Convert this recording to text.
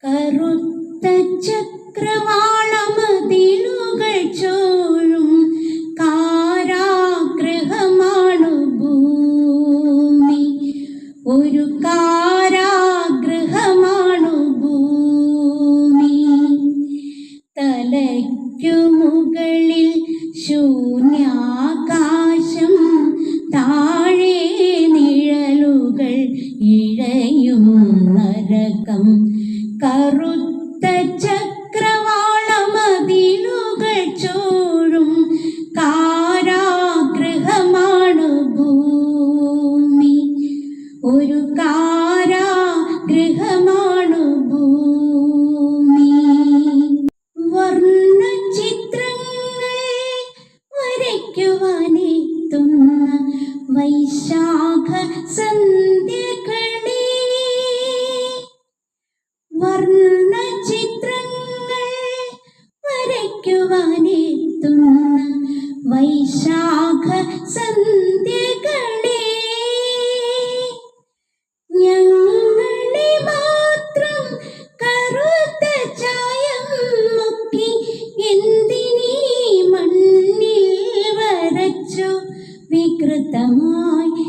കറുത്ത ചക്രവാളമതിലുകൾ ചോഴും കാരാഗൃഹമാണു ഭൂമി. ഒരു കാരാഗൃഹമാണു ഭൂമി. തലയ്ക്കു മുകളിൽ ശൂന്യാകാശം, താഴെ നിഴലുകൾ ഇഴയും നരകം. കറുത്ത ചക്രവാളമതിലുകൾ ചോഴും കാരാഗൃഹമാണു ഭൂമി. ഒരു കാരാഗൃഹമാണു ഭൂമി. വർണ്ണചിത്രങ്ങൾ വരയ്ക്കുവാനെത്തുന്ന വൈശാഖ സന്ധ്യകളെ, വർണ്ണചിത്രങ്ങൾ വരയ്ക്കുവാനെത്തുന്ന വൈശാഖ സന്ധ്യകളെ, ഞങ്ങളെ മാത്രം കറുത്ത ചായം മുക്കി എന്തിനീ മണ്ണിൽ വരച്ചു വികൃതമായി